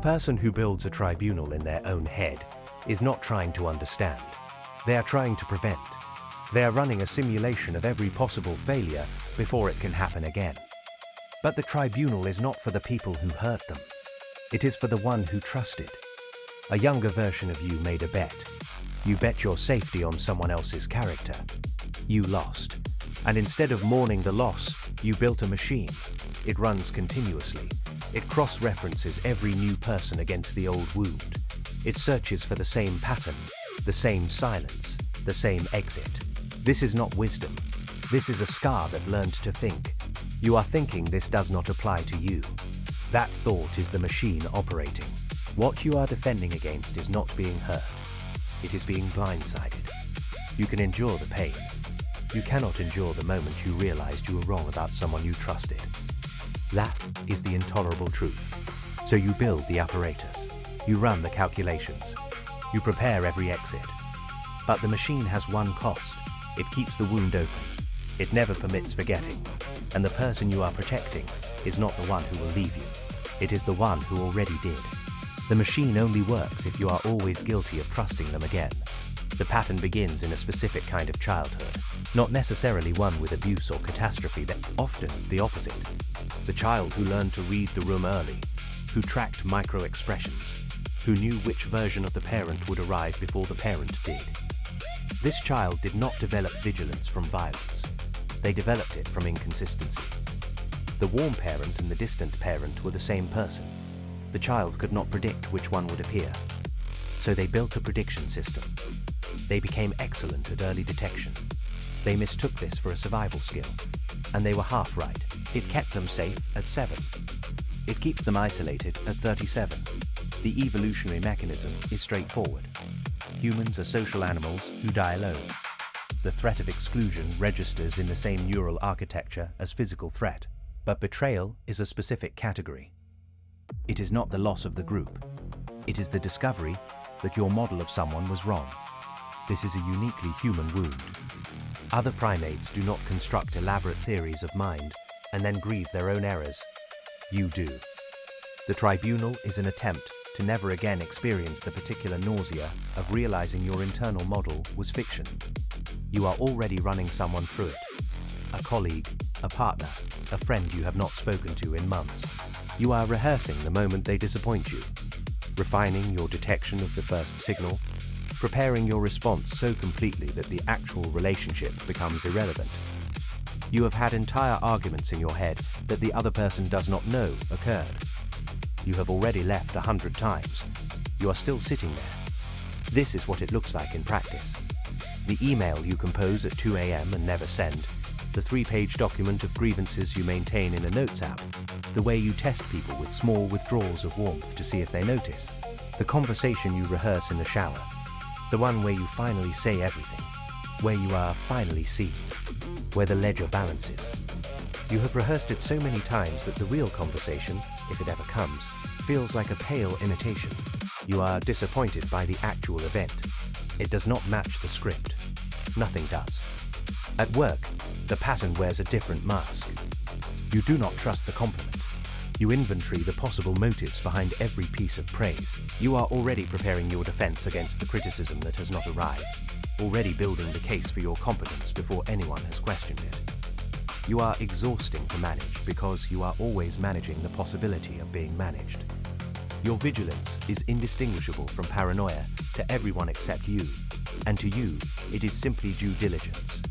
person who builds a tribunal in their own head is not trying to understand. They are trying to prevent. They are running a simulation of every possible failure before it can happen again. But the tribunal is not for the people who hurt them. It is for the one who trusted. A younger version of you made a bet. You bet your safety on someone else's character. You lost. And instead of mourning the loss, you built a machine. It runs continuously. It cross-references every new person against the old wound. It searches for the same pattern, the same silence, the same exit. This is not wisdom. This is a scar that learned to think. You are thinking this does not apply to you. That thought is the machine operating. What you are defending against is not being hurt. It is being blindsided. You can endure the pain. You cannot endure the moment you realized you were wrong about someone you trusted. That is the intolerable truth. So you build the apparatus. You run the calculations. You prepare every exit. But the machine has one cost. It keeps the wound open. It never permits forgetting. And the person you are protecting is not the one who will leave you. It is the one who already did. The machine only works if you are always guilty of trusting them again. The pattern begins in a specific kind of childhood, not necessarily one with abuse or catastrophe, but often the opposite. The child who learned to read the room early, who tracked micro-expressions, who knew which version of the parent would arrive before the parent did. This child did not develop vigilance from violence. They developed it from inconsistency. The warm parent and the distant parent were the same person. The child could not predict which one would appear. So they built a prediction system. They became excellent at early detection. They mistook this for a survival skill. And they were half right. It kept them safe at 7. It keeps them isolated at 37. The evolutionary mechanism is straightforward. Humans are social animals who die alone. The threat of exclusion registers in the same neural architecture as physical threat, but betrayal is a specific category. It is not the loss of the group. It is the discovery that your model of someone was wrong. This is a uniquely human wound. Other primates do not construct elaborate theories of mind and then grieve their own errors. You do. The tribunal is an attempt to never again experience the particular nausea of realizing your internal model was fiction. You are already running someone through it. A colleague, a partner, a friend you have not spoken to in months. You are rehearsing the moment they disappoint you, refining your detection of the first signal, preparing your response so completely that the actual relationship becomes irrelevant. You have had entire arguments in your head that the other person does not know occurred. You have already left 100 times. You are still sitting there. This is what it looks like in practice. The email you compose at 2 a.m. and never send, the 3-page document of grievances you maintain in a notes app, the way you test people with small withdrawals of warmth to see if they notice, the conversation you rehearse in the shower, the one where you finally say everything, where you are finally seen, where the ledger balances. You have rehearsed it so many times that the real conversation, if it ever comes, feels like a pale imitation. You are disappointed by the actual event. It does not match the script. Nothing does. At work, the pattern wears a different mask. You do not trust the compliment. You inventory the possible motives behind every piece of praise. You are already preparing your defense against the criticism that has not arrived, already building the case for your competence before anyone has questioned it. You are exhausting to manage because you are always managing the possibility of being managed. Your vigilance is indistinguishable from paranoia to everyone except you, and to you, it is simply due diligence.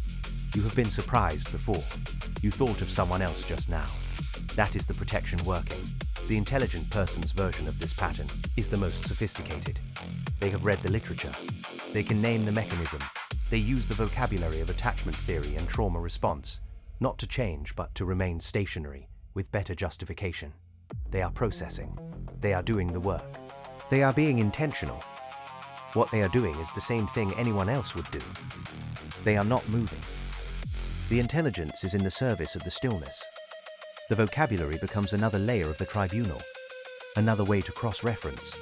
You have been surprised before. You thought of someone else just now. That is the protection working. The intelligent person's version of this pattern is the most sophisticated. They have read the literature. They can name the mechanism. They use the vocabulary of attachment theory and trauma response, not to change but to remain stationary, with better justification. They are processing. They are doing the work. They are being intentional. What they are doing is the same thing anyone else would do. They are not moving. The intelligence is in the service of the stillness. The vocabulary becomes another layer of the tribunal, another way to cross-reference,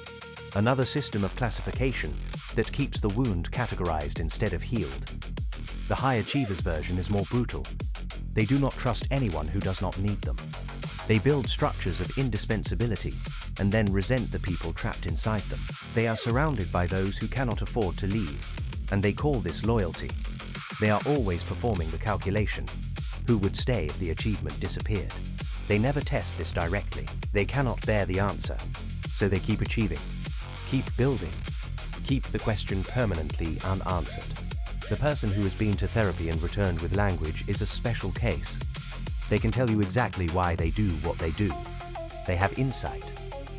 another system of classification that keeps the wound categorized instead of healed. The high achievers version is more brutal. They do not trust anyone who does not need them. They build structures of indispensability and then resent the people trapped inside them. They are surrounded by those who cannot afford to leave, and they call this loyalty. They are always performing the calculation: who would stay if the achievement disappeared? They never test this directly. They cannot bear the answer, so they keep achieving, keep building, keep the question permanently unanswered. The person who has been to therapy and returned with language is a special case. They can tell you exactly why they do what they do. They have insight.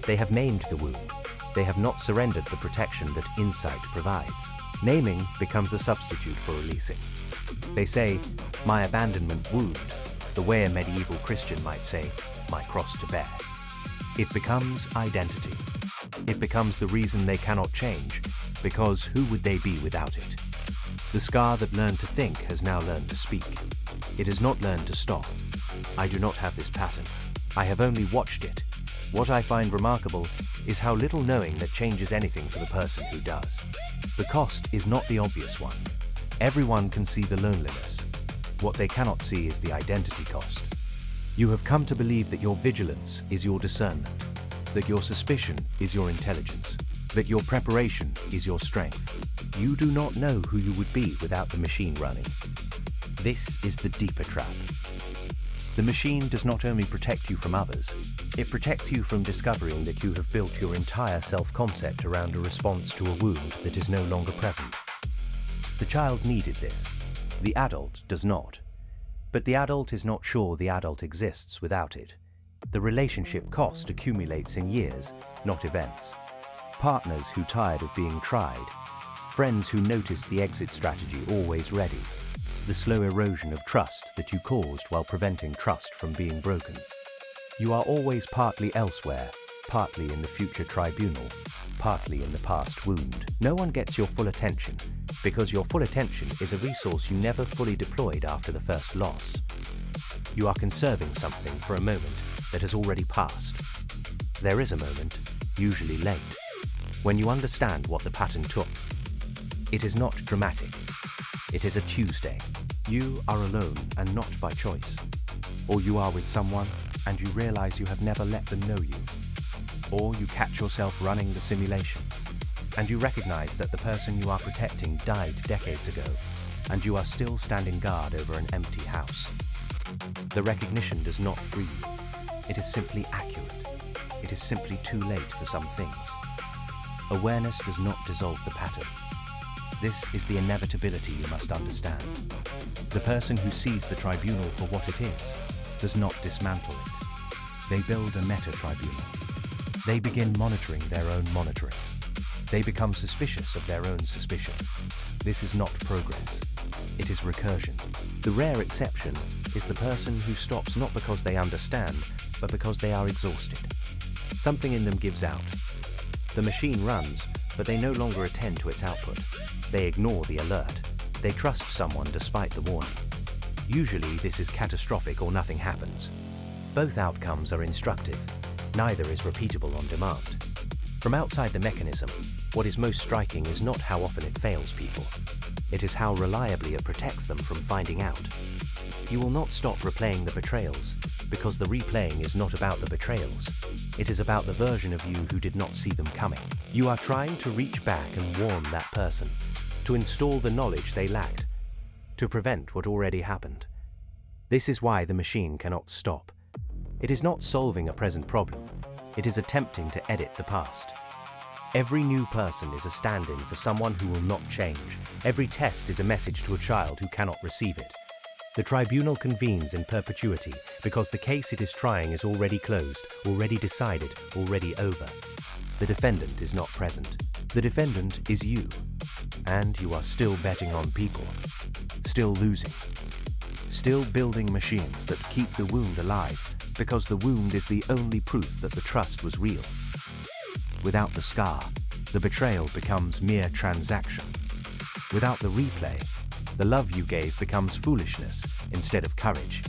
They have named the wound. They have not surrendered the protection that insight provides. Naming becomes a substitute for releasing. They say, my abandonment wound, the way a medieval Christian might say, my cross to bear. It becomes identity. It becomes the reason they cannot change, because who would they be without it? The scar that learned to think has now learned to speak. It has not learned to stop. I do not have this pattern. I have only watched it. What I find remarkable is how little knowing that changes anything for the person who does. The cost is not the obvious one. Everyone can see the loneliness. What they cannot see is the identity cost. You have come to believe that your vigilance is your discernment, that your suspicion is your intelligence, that your preparation is your strength. You do not know who you would be without the machine running. This is the deeper trap. The machine does not only protect you from others, it protects you from discovering that you have built your entire self-concept around a response to a wound that is no longer present. The child needed this. The adult does not. But the adult is not sure the adult exists without it. The relationship cost accumulates in years, not events. Partners who tired of being tried. Friends who noticed the exit strategy always ready. The slow erosion of trust that you caused while preventing trust from being broken. You are always partly elsewhere, partly in the future tribunal, partly in the past wound. No one gets your full attention, because your full attention is a resource you never fully deployed after the first loss. You are conserving something for a moment that has already passed. There is a moment, usually late, when you understand what the pattern took. It is not dramatic. It is a Tuesday. You are alone and not by choice. Or you are with someone and you realize you have never let them know you. Or you catch yourself running the simulation and you recognize that the person you are protecting died decades ago and you are still standing guard over an empty house. The recognition does not free you. It is simply accurate. It is simply too late for some things. Awareness does not dissolve the pattern. This is the inevitability you must understand. The person who sees the tribunal for what it is does not dismantle it. They build a meta-tribunal. They begin monitoring their own monitoring. They become suspicious of their own suspicion. This is not progress. It is recursion. The rare exception is the person who stops not because they understand, but because they are exhausted. Something in them gives out. The machine runs, but they no longer attend to its output. They ignore the alert. They trust someone despite the warning. Usually this is catastrophic or nothing happens. Both outcomes are instructive. Neither is repeatable on demand. From outside the mechanism, what is most striking is not how often it fails people. It is how reliably it protects them from finding out. You will not stop replaying the betrayals, because the replaying is not about the betrayals. It is about the version of you who did not see them coming. You are trying to reach back and warn that person, to install the knowledge they lacked, to prevent what already happened. This is why the machine cannot stop. It is not solving a present problem. It is attempting to edit the past. Every new person is a stand-in for someone who will not change. Every test is a message to a child who cannot receive it. The tribunal convenes in perpetuity because the case it is trying is already closed, already decided, already over. The defendant is not present. The defendant is you. And you are still betting on people. Still losing. Still building machines that keep the wound alive because the wound is the only proof that the trust was real. Without the scar, the betrayal becomes mere transaction. Without the replay, the love you gave becomes foolishness instead of courage.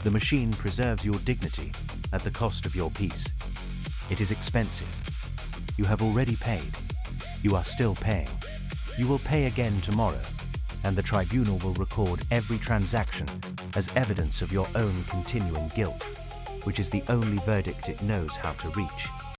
The machine preserves your dignity at the cost of your peace. It is expensive. You have already paid. You are still paying. You will pay again tomorrow, and the tribunal will record every transaction as evidence of your own continuing guilt. which is the only verdict it knows how to reach.